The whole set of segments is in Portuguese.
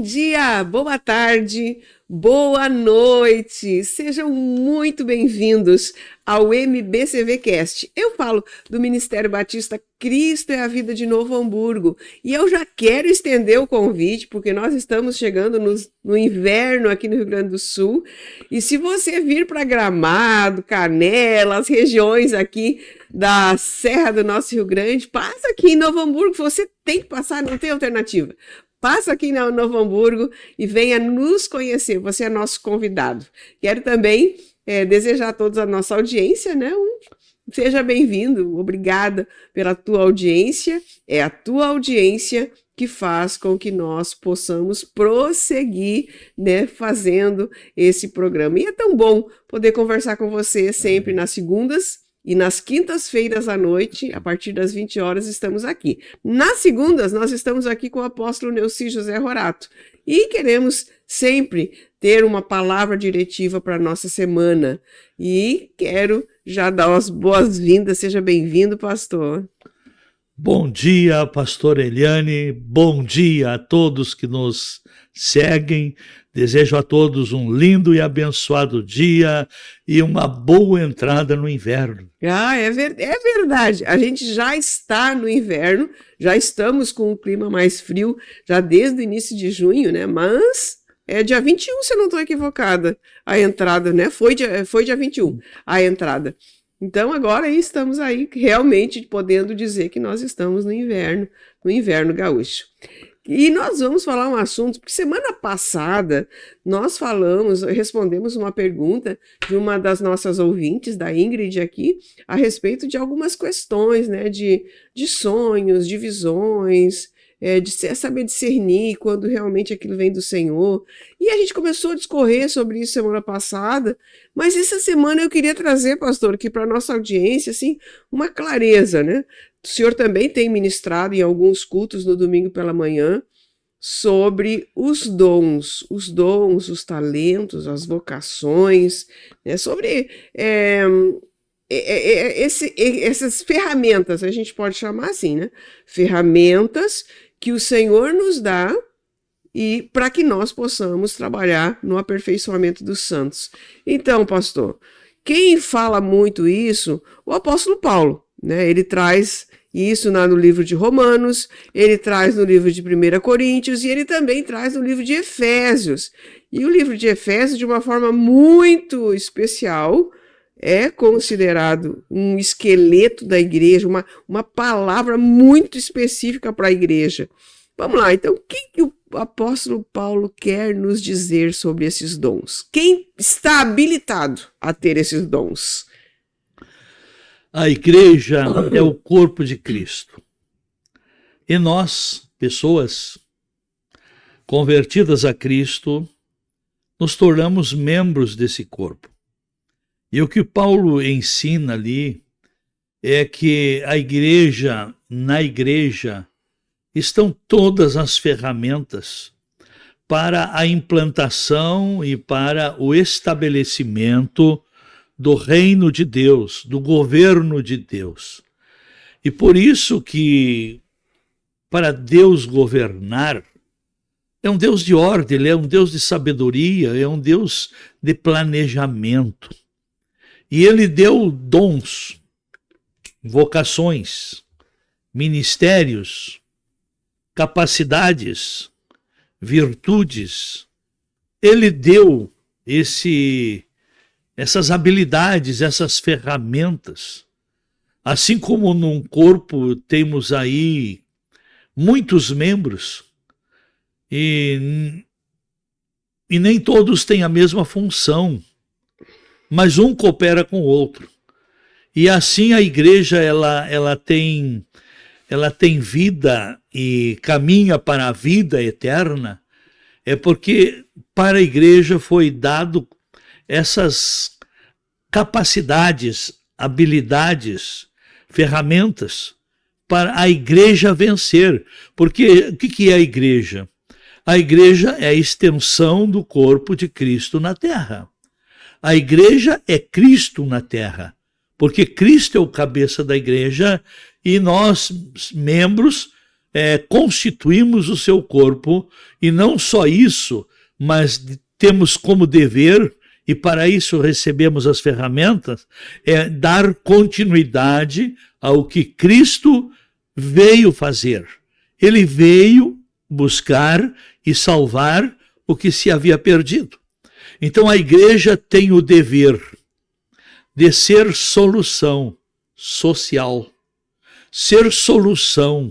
dia, boa tarde, boa noite. Sejam muito bem-vindos ao MBCVcast. Eu falo do Ministério Batista Cristo é a Vida de Novo Hamburgo e eu já quero estender o convite porque nós estamos chegando no inverno aqui no Rio Grande do Sul e se você vir para Gramado, Canela, as regiões aqui da Serra do nosso Rio Grande, passa aqui em Novo Hamburgo, você tem que passar, não tem alternativa. Passa aqui na Novo Hamburgo e venha nos conhecer, você é nosso convidado. Quero também desejar a todos a nossa audiência, né? Seja bem-vindo, obrigada pela tua audiência. É a tua audiência que faz com que nós possamos prosseguir, né, fazendo esse programa. E é tão bom poder conversar com você sempre nas segundas e nas quintas-feiras à noite, a partir das 20 horas, estamos aqui. Nas segundas, nós estamos aqui com o apóstolo Neuci José Rorato. E queremos sempre ter uma palavra diretiva para a nossa semana. E quero já dar as boas-vindas. Seja bem-vindo, pastor. Bom dia, pastor Eliane. Bom dia a todos que nos seguem. Desejo a todos um lindo e abençoado dia e uma boa entrada no inverno. É verdade. A gente já está no inverno, já estamos com um clima mais frio, já desde o início de junho, né? Mas é dia 21, se eu não estou equivocada, a entrada, né? Foi dia 21, a entrada. Então agora estamos aí realmente podendo dizer que nós estamos no inverno gaúcho. E nós vamos falar um assunto, porque semana passada nós respondemos uma pergunta de uma das nossas ouvintes, da Ingrid aqui, a respeito de algumas questões, né, de sonhos, de visões, de saber discernir quando realmente aquilo vem do Senhor. E a gente começou a discorrer sobre isso semana passada, mas essa semana eu queria trazer, pastor, aqui para a nossa audiência, assim, uma clareza, né? O senhor também tem ministrado em alguns cultos no domingo pela manhã sobre os dons, os talentos, as vocações, né? Sobre essas ferramentas, a gente pode chamar assim, né? Ferramentas que o Senhor nos dá e para que nós possamos trabalhar no aperfeiçoamento dos santos. Então, pastor, quem fala muito isso? O apóstolo Paulo, né? Ele traz isso no livro de Romanos, ele traz no livro de 1 Coríntios e ele também traz no livro de Efésios. E o livro de Efésios, de uma forma muito especial, é considerado um esqueleto da igreja, uma palavra muito específica para a igreja. Vamos lá, então, o que o apóstolo Paulo quer nos dizer sobre esses dons? Quem está habilitado a ter esses dons? A igreja é o corpo de Cristo. E nós, pessoas convertidas a Cristo, nos tornamos membros desse corpo. E o que Paulo ensina ali é que na igreja, estão todas as ferramentas para a implantação e para o estabelecimento do reino de Deus, do governo de Deus. E por isso que, para Deus governar, é um Deus de ordem, ele é um Deus de sabedoria, é um Deus de planejamento. E ele deu dons, vocações, ministérios, capacidades, virtudes. Ele deu essas habilidades, essas ferramentas. Assim como num corpo temos aí muitos membros e nem todos têm a mesma função, mas um coopera com o outro. E assim a igreja ela tem vida e caminha para a vida eterna, é porque para a igreja foi dado essas capacidades, habilidades, ferramentas para a igreja vencer. Porque o que é a igreja? A igreja é a extensão do corpo de Cristo na terra. A igreja é Cristo na terra, porque Cristo é o cabeça da igreja e nós, membros, constituímos o seu corpo, e não só isso, mas temos como dever, e para isso recebemos as ferramentas, dar continuidade ao que Cristo veio fazer. Ele veio buscar e salvar o que se havia perdido. Então a igreja tem o dever de ser solução social, ser solução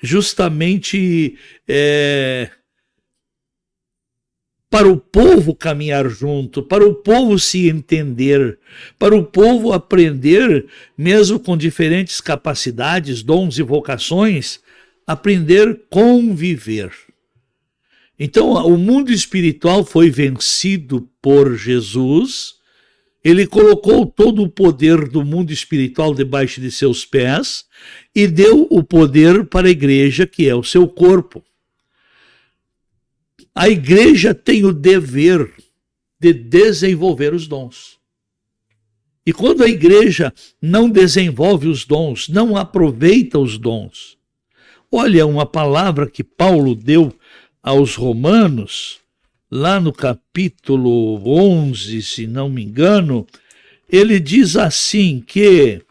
justamente para o povo caminhar junto, para o povo se entender, para o povo aprender, mesmo com diferentes capacidades, dons e vocações, aprender a conviver. Então, o mundo espiritual foi vencido por Jesus. Ele colocou todo o poder do mundo espiritual debaixo de seus pés e deu o poder para a igreja, que é o seu corpo. A igreja tem o dever de desenvolver os dons. E quando a igreja não desenvolve os dons, não aproveita os dons, olha uma palavra que Paulo deu aos Romanos, lá no capítulo 11, se não me engano, ele diz assim que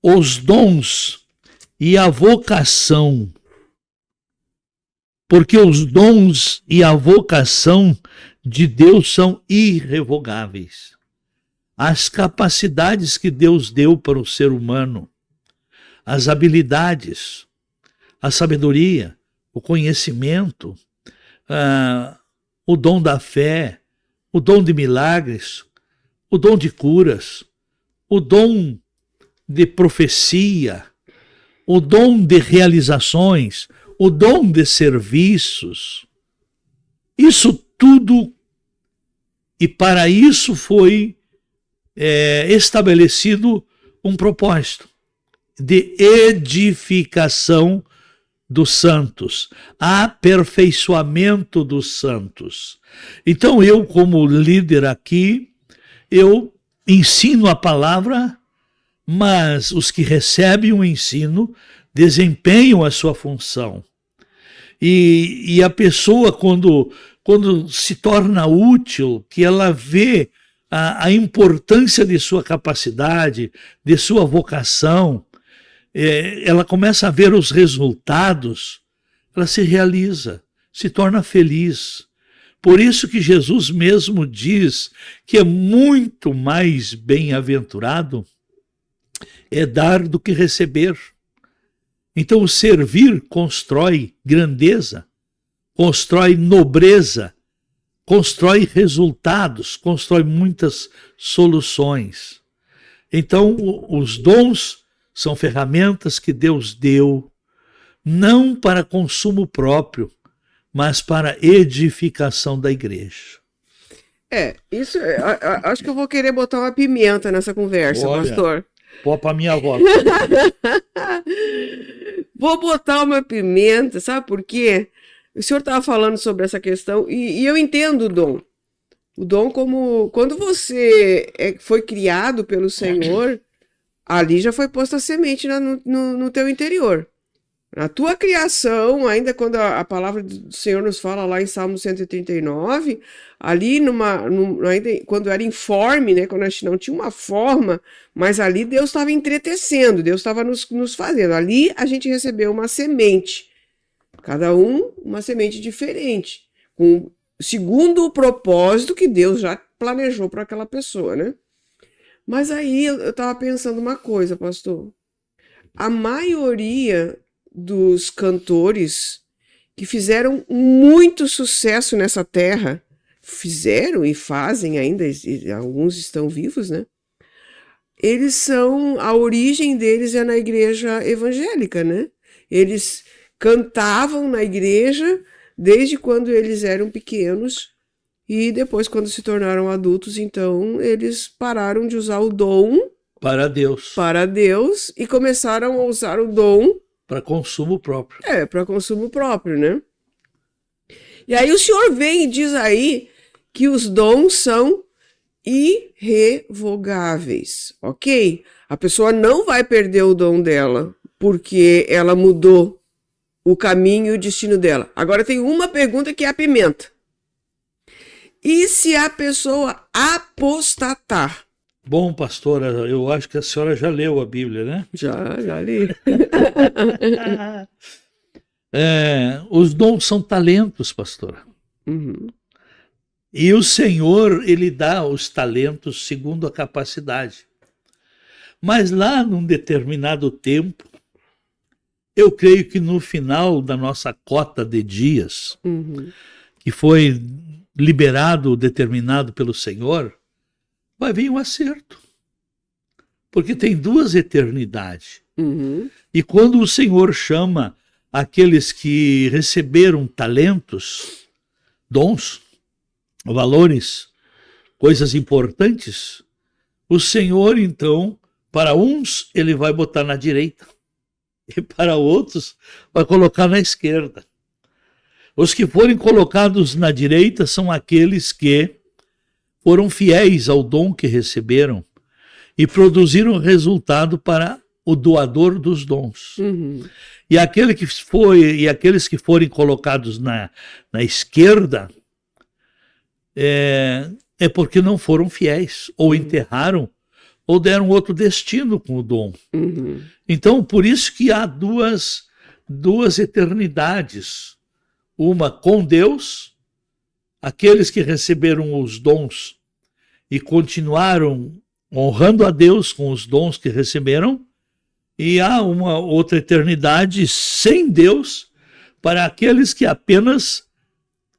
os dons e a vocação, porque os dons e a vocação de Deus são irrevogáveis. As capacidades que Deus deu para o ser humano, as habilidades, a sabedoria, o conhecimento, o dom da fé, o dom de milagres, o dom de curas, o dom de profecia, o dom de realizações, o dom de serviços. Isso tudo, e para isso foi estabelecido um propósito de edificação dos santos, aperfeiçoamento dos santos. Então eu, como líder aqui, eu ensino a palavra, mas os que recebem o ensino desempenham a sua função. E a pessoa, quando se torna útil, que ela vê a importância de sua capacidade, de sua vocação, ela começa a ver os resultados, ela se realiza, se torna feliz. Por isso que Jesus mesmo diz que é muito mais bem-aventurado dar do que receber. Então o servir constrói grandeza, constrói nobreza, constrói resultados, constrói muitas soluções. Então os dons são ferramentas que Deus deu, não para consumo próprio, mas para edificação da igreja. Isso, acho que eu vou querer botar uma pimenta nessa conversa, pastor. Pô, para minha avó. Vou botar uma pimenta, sabe por quê? O senhor estava falando sobre essa questão, e eu entendo o dom. O dom como, quando você foi criado pelo Senhor, ali já foi posta a semente no teu interior. Na tua criação, ainda quando a palavra do Senhor nos fala lá em Salmo 139, ali ainda, quando era informe, né, quando a gente não tinha uma forma, mas ali Deus estava entretecendo, Deus estava nos fazendo. Ali a gente recebeu uma semente, cada um uma semente diferente, segundo o propósito que Deus já planejou para aquela pessoa, né? Mas aí eu estava pensando uma coisa, pastor. A maioria dos cantores que fizeram muito sucesso nessa terra, fizeram e fazem ainda, alguns estão vivos, né? A origem deles é na igreja evangélica, né? Eles cantavam na igreja desde quando eles eram pequenos e depois, quando se tornaram adultos, então eles pararam de usar o dom para Deus e começaram a usar o dom para consumo próprio. Para consumo próprio, né? E aí o senhor vem e diz aí que os dons são irrevogáveis, ok? A pessoa não vai perder o dom dela porque ela mudou o caminho e o destino dela. Agora tem uma pergunta que é a pimenta. E se a pessoa apostatar? Bom, pastora, eu acho que a senhora já leu a Bíblia, né? Já li. Os dons são talentos, pastora. Uhum. E o Senhor, ele dá os talentos segundo a capacidade. Mas lá num determinado tempo, eu creio que no final da nossa cota de dias, que foi liberado, determinado pelo Senhor, vai vir um acerto. Porque tem duas eternidades. E quando o Senhor chama aqueles que receberam talentos, dons, valores, coisas importantes, o Senhor, então, para uns, ele vai botar na direita, e para outros, vai colocar na esquerda. Os que forem colocados na direita são aqueles que foram fiéis ao dom que receberam e produziram resultado para o doador dos dons. E aqueles que forem colocados na esquerda é porque não foram fiéis, ou enterraram, ou deram outro destino com o dom. Então, por isso que há duas eternidades. Uma com Deus, aqueles que receberam os dons e continuaram honrando a Deus com os dons que receberam, e há uma outra eternidade sem Deus para aqueles que apenas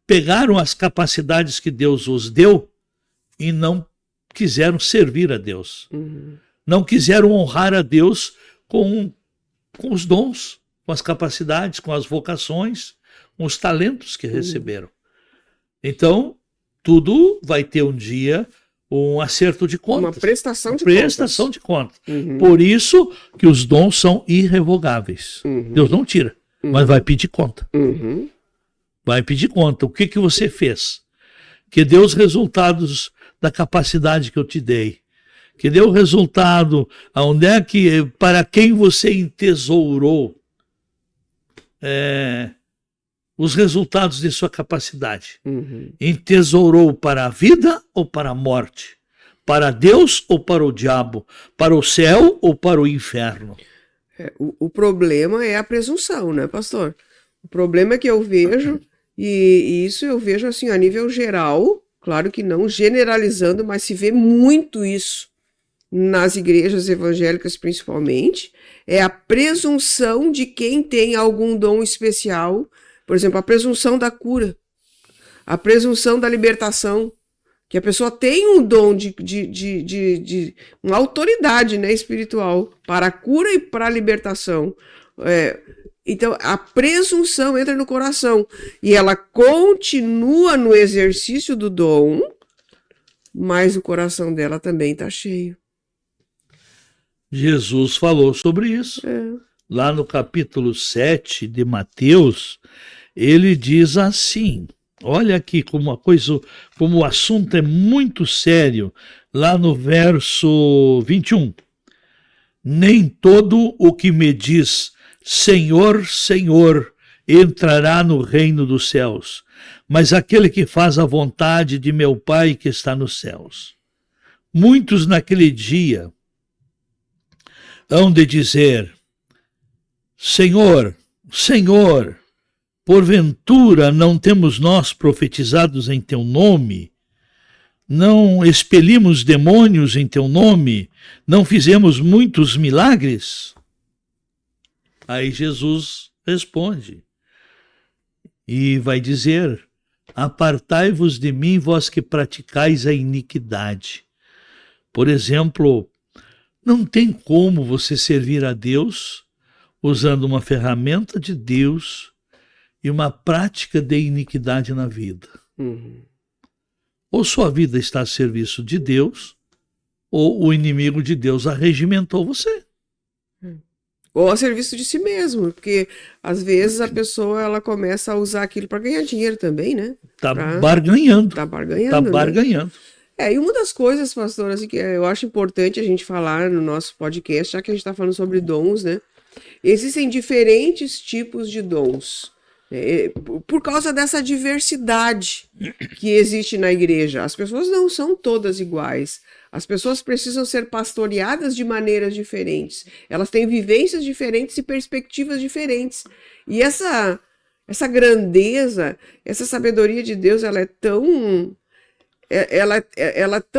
pegaram as capacidades que Deus os deu e não quiseram servir a Deus. Não quiseram honrar a Deus com os dons, com as capacidades, com as vocações, com os talentos que receberam. Então, tudo vai ter um dia um acerto de contas. Uma prestação de contas. Por isso que os dons são irrevogáveis. Deus não tira, mas vai pedir conta. Vai pedir conta. O que você fez? Que deu os resultados da capacidade que eu te dei. Que deu o resultado aonde é que, para quem você entesourou os resultados de sua capacidade. Entesourou para a vida ou para a morte? Para Deus ou para o diabo? Para o céu ou para o inferno? O problema é a presunção, né, pastor? O problema é que eu vejo, e isso eu vejo assim a nível geral, claro que não generalizando, mas se vê muito isso nas igrejas evangélicas principalmente, é a presunção de quem tem algum dom especial. Por exemplo, a presunção da cura, a presunção da libertação, que a pessoa tem um dom de uma autoridade, né, espiritual para a cura e para a libertação. Então, a presunção entra no coração e ela continua no exercício do dom, mas o coração dela também está cheio. Jesus falou sobre isso. Lá no capítulo 7 de Mateus, ele diz assim, olha aqui como o assunto é muito sério, lá no verso 21. Nem todo o que me diz Senhor, Senhor, entrará no reino dos céus, mas aquele que faz a vontade de meu Pai que está nos céus. Muitos naquele dia hão de dizer, Senhor, Senhor, porventura não temos nós profetizados em teu nome? Não expelimos demônios em teu nome? Não fizemos muitos milagres? Aí Jesus responde e vai dizer, apartai-vos de mim, vós que praticais a iniquidade. Por exemplo, não tem como você servir a Deus usando uma ferramenta de Deus e uma prática de iniquidade na vida. Ou sua vida está a serviço de Deus, ou o inimigo de Deus arregimentou você. Ou a serviço de si mesmo, porque às vezes a pessoa ela começa a usar aquilo para ganhar dinheiro também, né? Tá barganhando. Tá barganhando. E uma das coisas, pastor, assim, que eu acho importante a gente falar no nosso podcast, já que a gente está falando sobre dons, né? Existem diferentes tipos de dons, por causa dessa diversidade que existe na igreja. As pessoas não são todas iguais. As pessoas precisam ser pastoreadas de maneiras diferentes. Elas têm vivências diferentes e perspectivas diferentes. E essa grandeza, essa sabedoria de Deus, ela é tão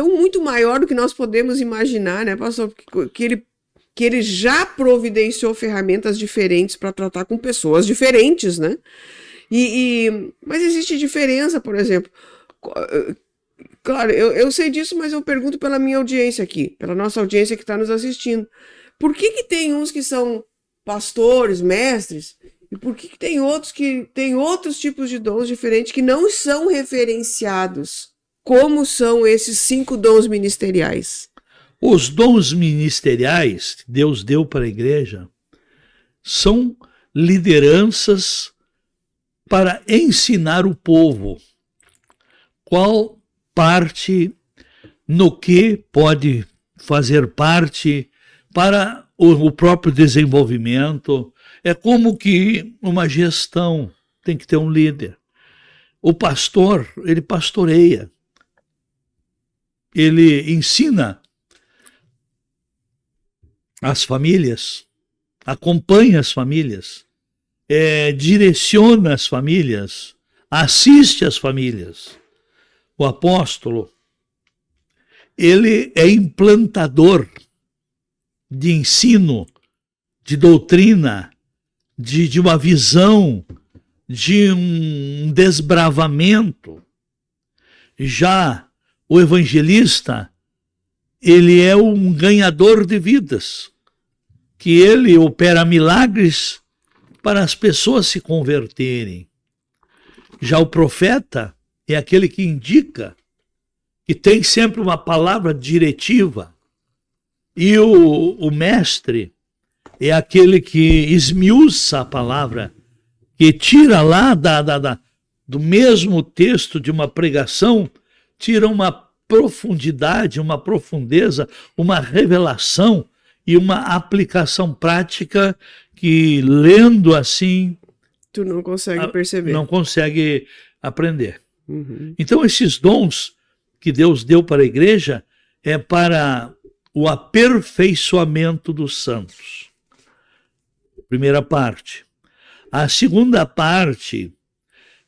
muito maior do que nós podemos imaginar, né, pastor? Que ele já providenciou ferramentas diferentes para tratar com pessoas diferentes, né? Mas existe diferença, por exemplo. Claro, eu sei disso, mas eu pergunto pela minha audiência aqui, pela nossa audiência que está nos assistindo. Por que tem uns que são pastores, mestres, e por que tem outros que têm outros tipos de dons diferentes que não são referenciados? Como são esses 5 dons ministeriais? Os dons ministeriais que Deus deu para a igreja são lideranças para ensinar o povo qual parte, no que pode fazer parte para o próprio desenvolvimento. É como que uma gestão tem que ter um líder. O pastor, ele pastoreia. Ele ensina as famílias, acompanha as famílias, direciona as famílias, assiste as famílias. O apóstolo, ele é implantador de ensino, de doutrina, de uma visão, de um desbravamento. Já o evangelista, ele é um ganhador de vidas, que ele opera milagres para as pessoas se converterem. Já o profeta é aquele que indica, que tem sempre uma palavra diretiva. E o mestre é aquele que esmiuça a palavra, que tira lá do mesmo texto de uma pregação, tira uma profundidade, uma profundeza, uma revelação e uma aplicação prática que, lendo assim, tu não consegue perceber. Não consegue aprender. Uhum. Então, esses dons que Deus deu para a igreja é para o aperfeiçoamento dos santos. Primeira parte. A segunda parte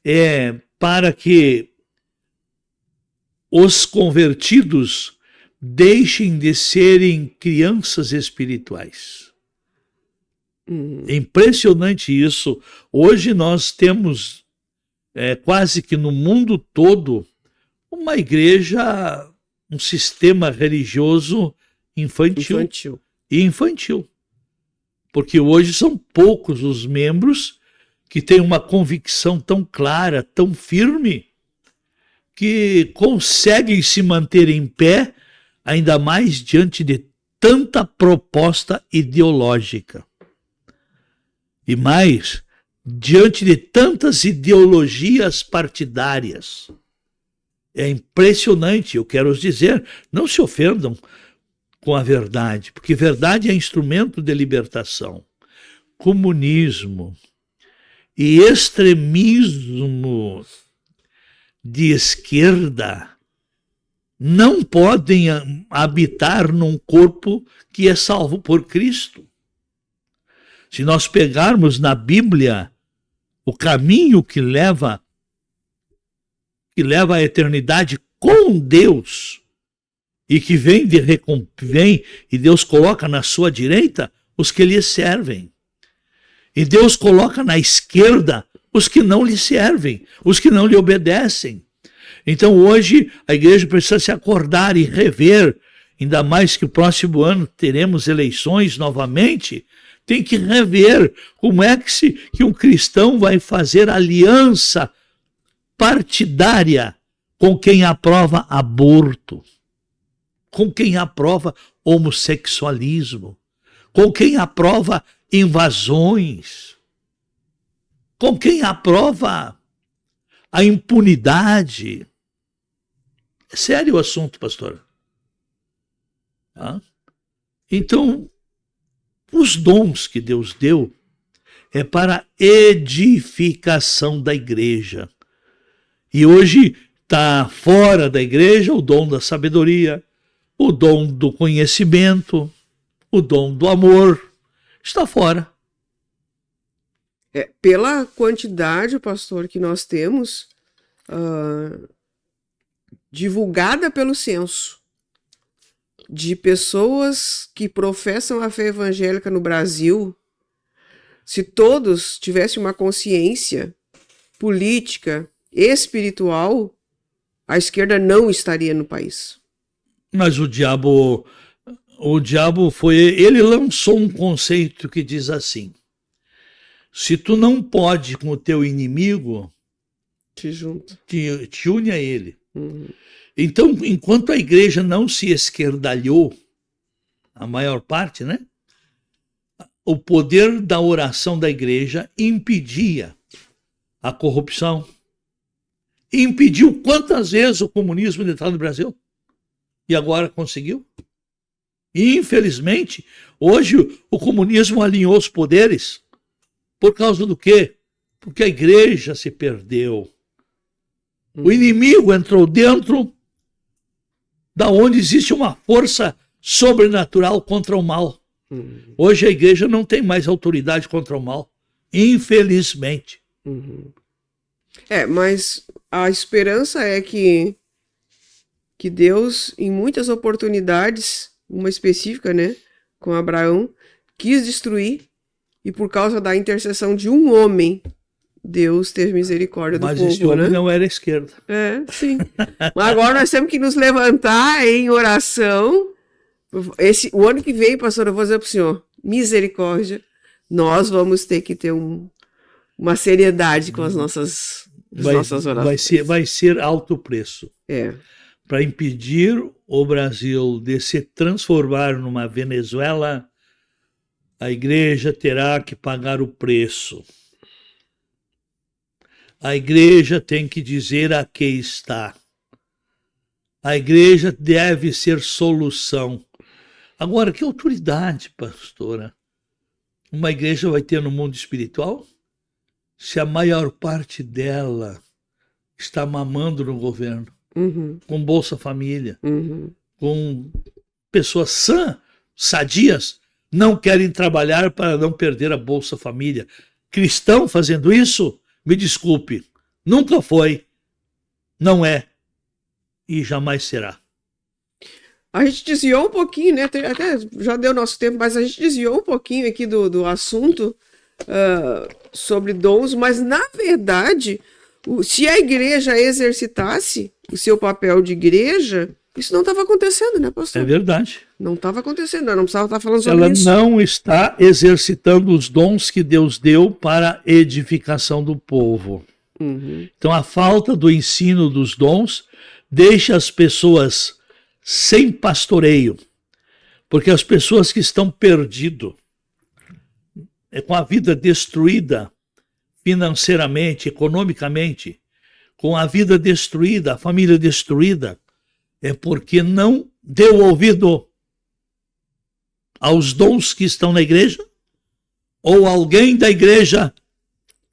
é para que os convertidos deixem de serem crianças espirituais. É impressionante isso. Hoje nós temos quase que no mundo todo uma igreja, um sistema religioso infantil. Porque hoje são poucos os membros que têm uma convicção tão clara, tão firme, que conseguem se manter em pé, ainda mais diante de tanta proposta ideológica. E mais, diante de tantas ideologias partidárias. É impressionante, eu quero dizer, não se ofendam com a verdade, porque verdade é instrumento de libertação. Comunismo e extremismo de esquerda não podem habitar num corpo que é salvo por Cristo. Se nós pegarmos na Bíblia o caminho que leva à eternidade com Deus, e que vem e Deus coloca na sua direita os que lhe servem. E Deus coloca na esquerda os que não lhe servem, os que não lhe obedecem. Então hoje a igreja precisa se acordar e rever, ainda mais que o próximo ano teremos eleições novamente, tem que rever como é que um cristão vai fazer aliança partidária com quem aprova aborto, com quem aprova homossexualismo, com quem aprova invasões, com quem aprova a impunidade. É sério o assunto, pastor. Então, Os dons que Deus deu é para edificação da igreja. E hoje está fora da igreja o dom da sabedoria, o dom do conhecimento, o dom do amor. Está fora. Pela quantidade, pastor, que nós temos divulgada pelo censo de pessoas que professam a fé evangélica no Brasil, se todos tivessem uma consciência política, espiritual, a esquerda não estaria no país. Mas o diabo ele lançou um conceito que diz assim: se tu não pode com o teu inimigo, te junta, te une a ele. Então, enquanto a igreja não se esquerdalhou, a maior parte, né? O poder da oração da igreja impedia a corrupção. Impediu quantas vezes o comunismo de entrar no Brasil? E agora conseguiu? E, infelizmente, hoje o comunismo alinhou os poderes. Por causa do quê? Porque a igreja se perdeu. O inimigo entrou dentro da onde existe uma força sobrenatural contra o mal. Hoje a igreja não tem mais autoridade contra o mal, infelizmente. Mas a esperança é que Deus, em muitas oportunidades, uma específica, né, com Abraão, quis destruir, e por causa da intercessão de um homem, Deus teve misericórdia do povo. Mas esse homem não era esquerda. Sim. Mas agora nós temos que nos levantar em oração. O ano que vem, pastor, eu vou dizer para o senhor, misericórdia, nós vamos ter que ter uma seriedade com as nossas orações. Vai ser alto preço. Para impedir o Brasil de se transformar numa Venezuela, a igreja terá que pagar o preço. A igreja tem que dizer a que está. A igreja deve ser solução. Agora, que autoridade, pastora, uma igreja vai ter no mundo espiritual se a maior parte dela está mamando no governo, com Bolsa Família, com pessoas sadias, não querem trabalhar para não perder a Bolsa Família. Cristão fazendo isso, me desculpe, nunca foi, não é e jamais será. A gente desviou um pouquinho, né? Até já deu nosso tempo, mas a gente desviou um pouquinho aqui do assunto sobre dons, mas na verdade, se a igreja exercitasse o seu papel de igreja, isso não estava acontecendo, né, pastor? É verdade. Não estava acontecendo, não precisava estar falando sobre isso. Ela não está exercitando os dons que Deus deu para a edificação do povo. Então, a falta do ensino dos dons deixa as pessoas sem pastoreio, porque as pessoas que estão perdidas, com a vida destruída financeiramente, economicamente, com a vida destruída, a família destruída, é porque não deu ouvido aos dons que estão na igreja, ou alguém da igreja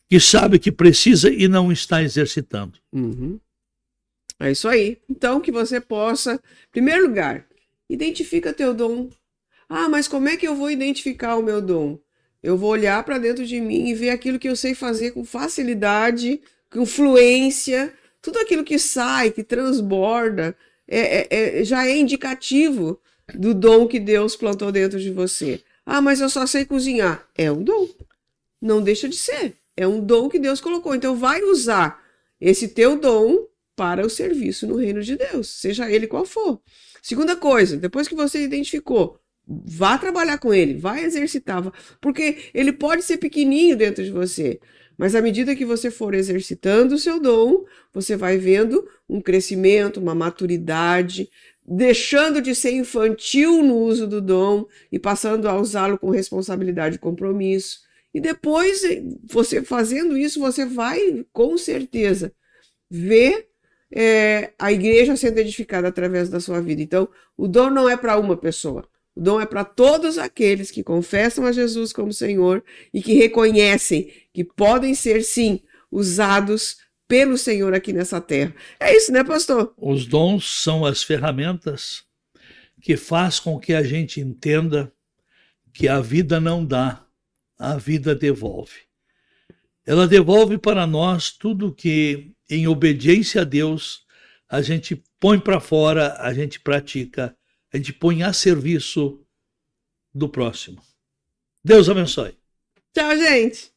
que sabe que precisa e não está exercitando. É isso aí. Então, que você possa, em primeiro lugar, identifica teu dom. Mas como é que eu vou identificar o meu dom? Eu vou olhar para dentro de mim e ver aquilo que eu sei fazer com facilidade, com fluência, tudo aquilo que sai, que transborda, já é indicativo do dom que Deus plantou dentro de você. Mas eu só sei cozinhar. É um dom. Não deixa de ser. É um dom que Deus colocou. Então vai usar esse teu dom para o serviço no reino de Deus, seja ele qual for. Segunda coisa, depois que você identificou, vá trabalhar com ele, vai exercitar, porque ele pode ser pequenininho dentro de você, mas à medida que você for exercitando o seu dom, você vai vendo um crescimento, uma maturidade, deixando de ser infantil no uso do dom e passando a usá-lo com responsabilidade e compromisso. E depois, você fazendo isso, você vai, com certeza, ver a igreja sendo edificada através da sua vida. Então, o dom não é para uma pessoa. O dom é para todos aqueles que confessam a Jesus como Senhor e que reconhecem que podem ser, sim, usados pelo Senhor aqui nessa terra. É isso, né, pastor? Os dons são as ferramentas que faz com que a gente entenda que a vida não dá, a vida devolve. Ela devolve para nós tudo que, em obediência a Deus, a gente põe para fora, a gente pratica, a gente põe a serviço do próximo. Deus abençoe. Tchau, gente!